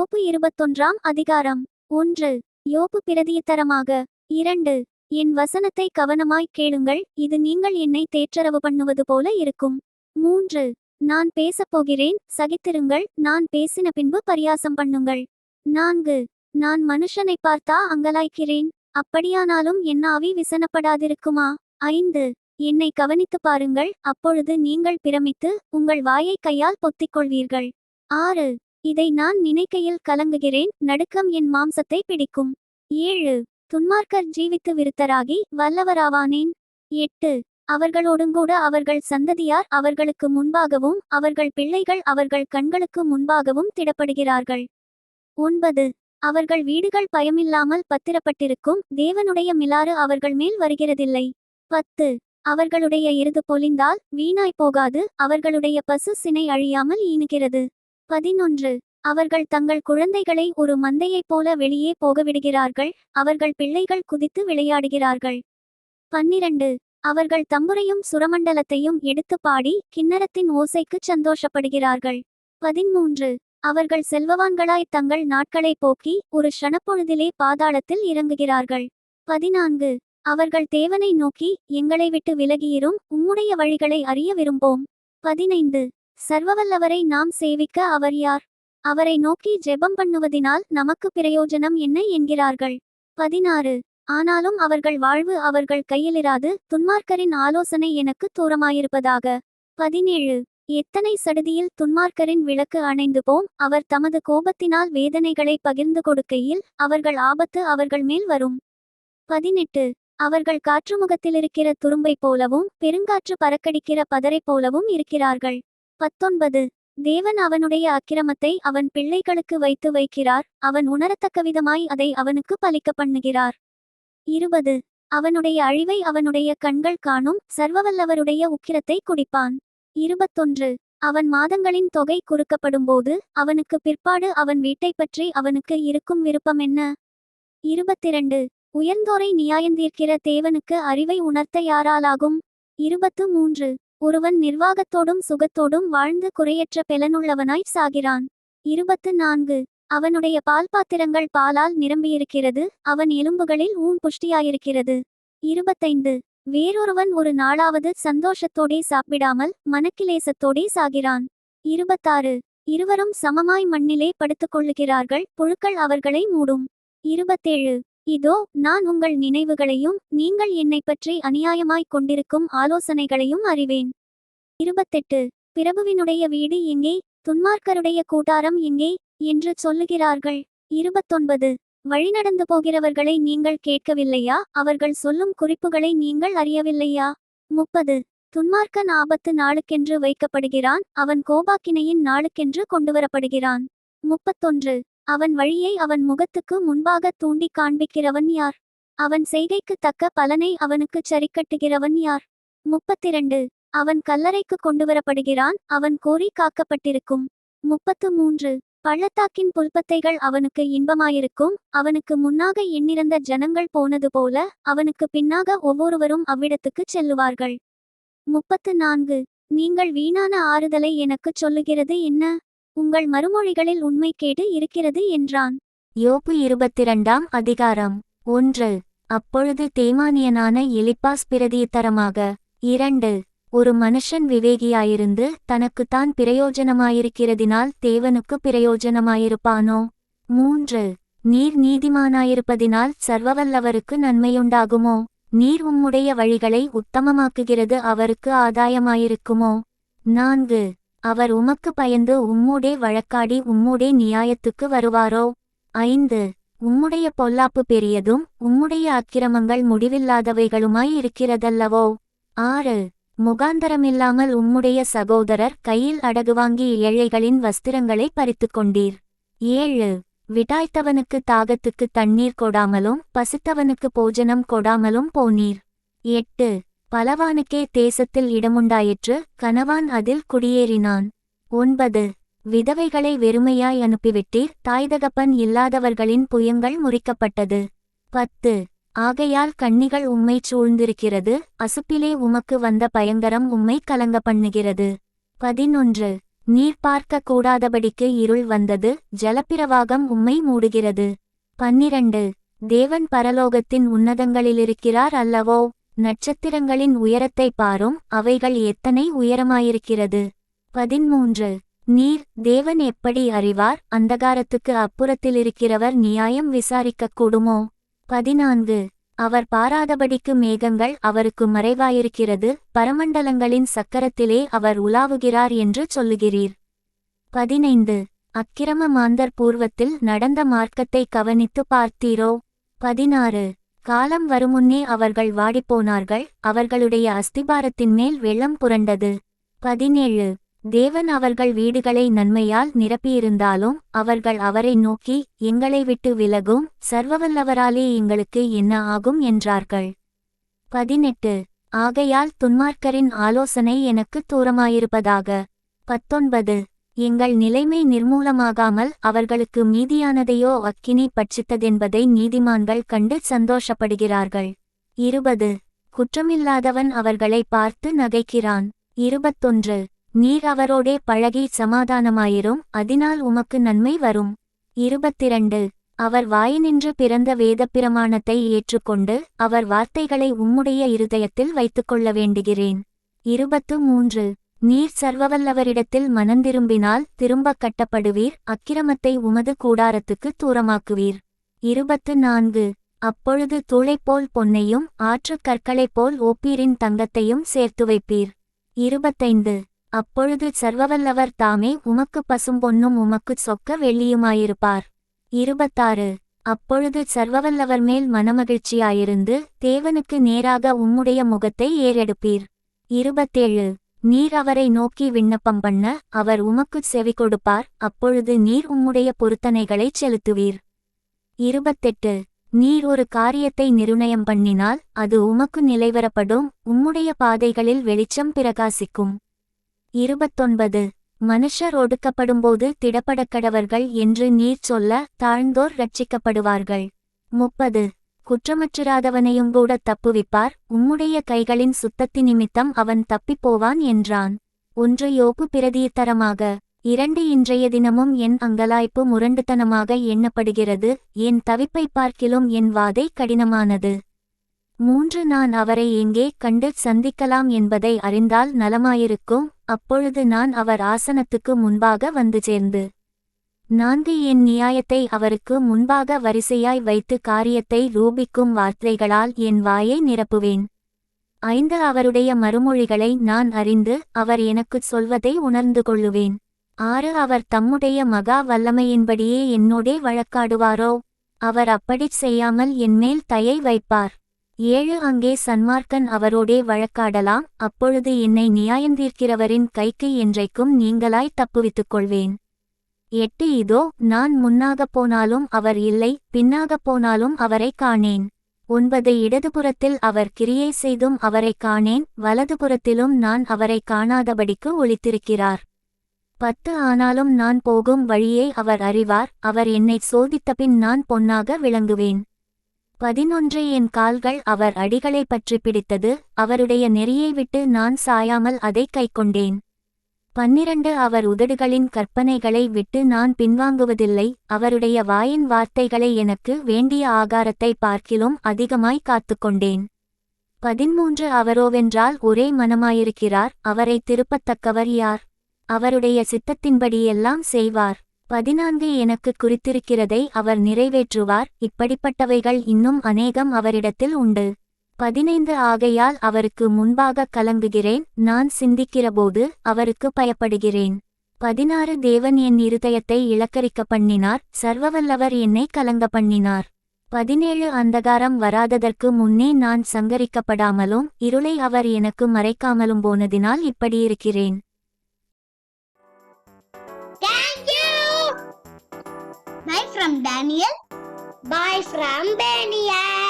யோபு 21 அதிகாரம். 1. யோபு பிரதியுத்தரமாக. 2. என் வசனத்தை கவனமாய் கேளுங்கள், இது நீங்கள் என்னை தேற்றரவு பண்ணுவது போல இருக்கும். 3. நான் பேசப்போகிறேன், சகித்திருங்கள், நான் பேசின பின்பு பரியாசம் பண்ணுங்கள். 4. நான் மனுஷனை பார்த்தா அங்கலாய்க்கிறேன், அப்படியானாலும் என் ஆவி விசனப்படாதிருக்குமா? 5. என்னை கவனித்து பாருங்கள், அப்பொழுது நீங்கள் பிரமித்து உங்கள் வாயை கையால் பொத்திக்கொள்வீர்கள். 6. இதை நான் நினைக்கையில் கலங்குகிறேன், நடுக்கம் என் மாம்சத்தை பிடிக்கும். 7. துன்மார்க்கர் ஜீவித்து விருத்தராகி வல்லவராவானேன். 8. அவர்களோடுங்கூட அவர்கள் சந்ததியார் அவர்களுக்கு முன்பாகவும் அவர்கள் பிள்ளைகள் அவர்கள் கண்களுக்கு முன்பாகவும் திடப்படுகிறார்கள். 9. அவர்கள் வீடுகள் பயமில்லாமல் பத்திரப்பட்டிருக்கும், தேவனுடைய மிலாறு அவர்கள் மேல் வருகிறதில்லை. 10. அவர்களுடைய எருது பொலிந்தால் வீணாய் போகாது, அவர்களுடைய பசு சினை அழியாமல் ஈனுகிறது. 11. அவர்கள் தங்கள் குழந்தைகளை ஒரு மந்தையைப் போல வெளியே போகவிடுகிறார்கள், அவர்கள் பிள்ளைகள் குதித்து விளையாடுகிறார்கள். 12. அவர்கள் தம்புரையும் சுரமண்டலத்தையும் எடுத்து பாடி கிண்ணரத்தின் ஓசைக்குச் சந்தோஷப்படுகிறார்கள். 13. அவர்கள் செல்வவான்களாய் தங்கள் நாட்களை போக்கி ஒரு க்ஷணப்பொழுதிலே பாதாளத்தில் இறங்குகிறார்கள். 14. அவர்கள் தேவனை நோக்கி, எங்களை விட்டு விலகியிரும், உம்முடைய வழிகளை அறிய விரும்போம். 15. சர்வவல்லவரை நாம் சேவிக்க அவர் யார்? அவரை நோக்கி ஜெபம் பண்ணுவதினால் நமக்கு பிரயோஜனம் என்ன என்கிறார்கள். 16. ஆனாலும் அவர்கள் வாழ்வு அவர்கள் கையிலிராது, துன்மார்க்கரின் ஆலோசனை எனக்கு தூரமாயிருப்பதாக. 17. எத்தனை சடுதியில் துன்மார்க்கரின் விளக்கு அணைந்து போம், அவர் தமது கோபத்தினால் வேதனைகளை பகிர்ந்து கொடுக்கையில் அவர்கள் ஆபத்து அவர்கள் மேல் வரும். 18. அவர்கள் காற்றுமுகத்திலிருக்கிற துரும்பை போலவும் பெருங்காற்று பறக்கடிக்கிற பதரை போலவும் இருக்கிறார்கள். 19. தேவன் அவனுடைய அக்கிரமத்தை அவன் பிள்ளைகளுக்கு வைத்து வைக்கிறார், அவன் உணரத்தக்கவிதமாய் அதை அவனுக்கு பலிக்க பண்ணுகிறார். 20. அவனுடைய அழிவை அவனுடைய கண்கள் காணும், சர்வவல்லவருடைய உக்கிரத்தை குடிப்பான். 21. அவன் மாதங்களின் தொகை குறுக்கப்படும்போது அவனுக்கு பிற்பாடு அவன் வீட்டை பற்றி அவனுக்கு இருக்கும் விருப்பம் என்ன? 22. உயர்ந்தோரை நியாயந்தீர்க்கிற தேவனுக்கு அறிவை உணர்த்த யாராலாகும்? 23. ஒருவன் நிர்வாகத்தோடும் சுகத்தோடும் வாழ்ந்து குறையற்ற பெலனுள்ளவனாய் சாகிறான். 24. அவனுடைய பால்பாத்திரங்கள் பாலால் நிரம்பியிருக்கிறது, அவன் எலும்புகளில் புஷ்டியாயிருக்கிறது. 25. வேறொருவன் ஒரு நாளாவது சந்தோஷத்தோடே சாப்பிடாமல் மனக்கிலேசத்தோடே சாகிறான். 26. இருவரும் சமமாய் மண்ணிலே படுத்துக்கொள்ளுகிறார்கள், புழுக்கள் அவர்களை மூடும். 27. இதோ நான் உங்கள் நினைவுகளையும் நீங்கள் என்னை பற்றி அநியாயமாய்க் கொண்டிருக்கும் ஆலோசனைகளையும் அறிவேன். 28. பிரபுவினுடைய வீடு எங்கே, துன்மார்க்கருடைய கூட்டாரம் எங்கே என்று சொல்லுகிறார்கள். 29. வழிநடந்து போகிறவர்களை நீங்கள் கேட்கவில்லையா, அவர்கள் சொல்லும் குறிப்புகளை நீங்கள் அறியவில்லையா? 30. துன்மார்க்கன் ஆபத்து நாளுக்கென்று வைக்கப்படுகிறான், அவன் கோபாக்கினையின் நாளுக்கென்று கொண்டுவரப்படுகிறான். 31. அவன் வழியை அவன் முகத்துக்கு முன்பாக தூண்டி காண்பிக்கிறவன் யார்? அவன் செய்கைக்கு தக்க பலனை அவனுக்குச் சரிக்கட்டுகிறவன் யார்? 32. அவன் கல்லறைக்கு கொண்டுவரப்படுகிறான், அவன் கோரி காக்கப்பட்டிருக்கும். 33. பள்ளத்தாக்கின் புல்பத்தைகள் அவனுக்கு இன்பமாயிருக்கும், அவனுக்கு முன்னாக எண்ணிறந்த ஜனங்கள் போனது போல அவனுக்கு பின்னாக ஒவ்வொருவரும் அவ்விடத்துக்குச் செல்லுவார்கள். 34. நீங்கள் வீணான ஆறுதலை எனக்குச் சொல்லுகிறது என்ன? உங்கள் மறுமொழிகளில் உண்மைக்கேடு இருக்கிறது என்றான். யோபு 22 அதிகாரம். 1. அப்பொழுது தேமானியனான எலிப்பாஸ் பிரதியுத்தரமாக. 2. ஒரு மனுஷன் விவேகியாயிருந்து தனக்குத்தான் பிரயோஜனமாயிருக்கிறதினால் தேவனுக்கு பிரயோஜனமாயிருப்பானோ? 3. நீர் நீதிமானாயிருப்பதினால் சர்வவல்லவருக்கு நன்மையுண்டாகுமோ? நீர் உம்முடைய வழிகளை உத்தமமாக்குகிறது அவருக்கு ஆதாயமாயிருக்குமோ? 4. அவர் உமக்கு பயந்து உம்மூடே வழக்காடி உம்மூடே நியாயத்துக்கு வருவாரோ? 5. உம்முடைய பொல்லாப்பு பெரியதும் உம்முடைய அக்கிரமங்கள் முடிவில்லாதவைகளுமாய் இருக்கிறதல்லவோ? 6. முகாந்தரமில்லாமல் உம்முடைய சகோதரர் கையில் அடகு வாங்கி ஏழைகளின் வஸ்திரங்களை பறித்துக்கொண்டீர். 7. விடாய்த்தவனுக்கு தாகத்துக்கு தண்ணீர் கொடாமலும் பசித்தவனுக்கு போஜனம் கொடாமலும் போனீர். 8. பலவானுக்கே தேசத்தில் இடமுண்டாயிற்று, கனவான் அதில் குடியேறினான். 9. விதவைகளை வெறுமையாய் அனுப்பிவிட்டீர், தாய்தகப்பன் இல்லாதவர்களின் புயங்கள் முறிக்கப்பட்டது. 10. ஆகையால் கண்ணிகள் உம்மை சூழ்ந்திருக்கிறது, அசுப்பிலே உமக்கு வந்த பயங்கரம் உம்மை கலங்க பண்ணுகிறது. 11. நீர் பார்க்க கூடாதபடிக்கு இருள் வந்தது, ஜலப்பிரவாகம் உம்மை மூடுகிறது. 12 தேவன் பரலோகத்தின் உன்னதங்களிலிருக்கிறார் அல்லவோ? நட்சத்திரங்களின் உயரத்தை பாரும், அவைகள் எத்தனை உயரமாயிருக்கிறது. 13 நீர் தேவன் எப்படி அறிவார்? அந்தகாரத்துக்கு அப்புறத்திலிருக்கிறவர் நியாயம் விசாரிக்கக் கூடுமோ? 14 அவர் பாராதபடிக்கு மேகங்கள் அவருக்கு மறைவாயிருக்கிறது, பரமண்டலங்களின் சக்கரத்திலே அவர் உலாவுகிறார் என்று சொல்லுகிறீர். 15 அக்கிரம மாந்தர் பூர்வத்தில் நடந்த மார்க்கத்தை கவனித்து பார்த்தீரோ? 16 காலம் வருமுன்னே அவர்கள் வாடிப்போனார்கள், அவர்களுடைய அஸ்திபாரத்தின் மேல் வெள்ளம் புரண்டது. 17 தேவன் அவர்கள் வீடுகளை நன்மையால் நிரப்பியிருந்தாலும் அவர்கள் அவரை நோக்கி, எங்களை விட்டு விலகும், சர்வவல்லவராலே எங்களுக்கு என்ன ஆகும் என்றார்கள். 18 ஆகையால் துன்மார்க்கரின் ஆலோசனை எனக்கு தூரமாயிருப்பதாக. 19 எங்கள் நிலைமை நிர்மூலமாகாமல் அவர்களுக்கு மீதியானதையோ அக்கினி பட்சித்ததென்பதை நீதிமான்கள் கண்டு சந்தோஷப்படுகிறார்கள். 20 குற்றமில்லாதவன் அவர்களை பார்த்து நகைக்கிறான். 21 நீர் அவரோடே பழகி சமாதானமாயிரும், அதனால் உமக்கு நன்மை வரும். 22 அவர் வாயினின்று பிறந்த வேதப்பிரமாணத்தை ஏற்றுக்கொண்டு அவர் வார்த்தைகளை உம்முடைய இருதயத்தில் வைத்துக்கொள்ள வேண்டுகிறேன். 23 நீர் சர்வவல்லவரிடத்தில் மனந்திரும்பினால் திரும்பக் கட்டப்படுவீர், அக்கிரமத்தை உமது கூடாரத்துக்கு தூரமாக்குவீர். 24 அப்பொழுது தூளைப்போல் பொன்னையும் ஆற்றுக் கற்களைப்போல் ஓப்பீரின் தங்கத்தையும் சேர்த்து வைப்பீர். 25 அப்பொழுது சர்வவல்லவர் தாமே உமக்கு பசும்பொன்னும் உமக்குச் சொக்க வெள்ளியுமாயிருப்பார். 26 அப்பொழுது சர்வவல்லவர் மேல் மனமகிழ்ச்சியாயிருந்து தேவனுக்கு நேராக உம்முடைய முகத்தை ஏறெடுப்பீர். 27 நீர் அவரை நோக்கி விண்ணப்பம் பண்ண அவர் உமக்குச் செவி கொடுப்பார், அப்பொழுது நீர் உம்முடைய பொருத்தனைகளைச் செலுத்துவீர். 28 நீர் ஒரு காரியத்தை நிர்ணயம் பண்ணினால் அது உமக்கு நிலைவரப்படும், உம்முடைய பாதைகளில் வெளிச்சம் பிரகாசிக்கும். 29 மனுஷர் ஒடுக்கப்படும்போது திடப்படக்கடவர்கள் என்று நீர் சொல்ல தாழ்ந்தோர் ரட்சிக்கப்படுவார்கள். 30 குற்றமற்றிராதவனையும் கூட தப்புவிப்பார், உம்முடைய கைகளின் சுத்தத்தி நிமித்தம் அவன் தப்பிப்போவான் என்றான். 1 யோபு பிரதியுத்தரமாக. 2 இன்றைய தினமும் என் அங்கலாய்ப்பு முரண்டுத்தனமாக எண்ணப்படுகிறது, என் தவிப்பை பார்க்கிலும் என் வாதை கடினமானது. 3 நான் அவரை எங்கே கண்டு சந்திக்கலாம் என்பதை அறிந்தால் நலமாயிருக்கும், அப்பொழுது நான் அவர் ஆசனத்துக்கு முன்பாக வந்து சேர்ந்து 4 என் நியாயத்தை அவருக்கு முன்பாக வரிசையாய் வைத்து காரியத்தை ரூபிக்கும் வார்த்தைகளால் என் வாயை நிரப்புவேன். 5 அவருடைய மறுமொழிகளை நான் அறிந்து அவர் எனக்குச் சொல்வதை உணர்ந்து கொள்ளுவேன். 6 அவர் தம்முடைய மகா வல்லமையின்படியே என்னோடே வழக்காடுவாரோ? அவர் அப்படிச் செய்யாமல் என்மேல் தயை வைப்பார். 7 அங்கே சன்மார்க்கன் அவரோடே வழக்காடலாம், அப்பொழுது என்னை நியாயந்தீர்க்கிறவரின் கைக்கு என்றைக்கும் நீங்களாய் தப்புவித்துக் கொள்வேன். 8 இதோ நான் முன்னாகப் போனாலும் அவர் இல்லை, பின்னாகப் போனாலும் அவரை காணேன். 9 இடதுபுறத்தில் அவர் கிரியை செய்தும் அவரை காணேன், வலதுபுறத்திலும் நான் அவரை காணாதபடிக்கு ஒளித்திருக்கிறார். 10 ஆனாலும் நான் போகும் வழியை அவர் அறிவார், அவர் என்னை சோதித்தபின் நான் பொன்னாக விளங்குவேன். 11 என் கால்கள் அவர் அடிகளை பற்றி பிடித்தது, அவருடைய நெறியை விட்டு நான் சாயாமல் அதை கைக்கொண்டேன். 12 அவர் உதடுகளின் கற்பனைகளை விட்டு நான் பின்வாங்குவதில்லை, அவருடைய வாயின் வார்த்தைகளை எனக்கு வேண்டிய ஆகாரத்தை பார்க்கிலும் அதிகமாய் காத்துக்கொண்டேன். 13 அவரோவென்றால் ஒரே மனமாயிருக்கிறார், அவரை திருப்பத்தக்கவர் யார்? அவருடைய சித்தத்தின்படியெல்லாம் செய்வார். 14 எனக்கு குறித்திருக்கிறதை அவர் நிறைவேற்றுவார், இப்படிப்பட்டவைகள் இன்னும் அநேகம் அவரிடத்தில் உண்டு. 15 ஆகையால் அவருக்கு முன்பாக கலங்குகிறேன், நான் சிந்திக்கிறபோது அவருக்கு பயப்படுகிறேன். 16 தேவன் என் இருதயத்தை இளக்கரிக்க பண்ணினார், சர்வவல்லவர் என்னை கலங்க பண்ணினார். 17 அந்தகாரம் வராததற்கு முன்னே நான் சங்கரிக்கப்படாமலும் இருளை அவர் எனக்கு மறைக்காமலும் போனதினால் இப்படியிருக்கிறேன். Bye from Daniel. Bye from Daniel.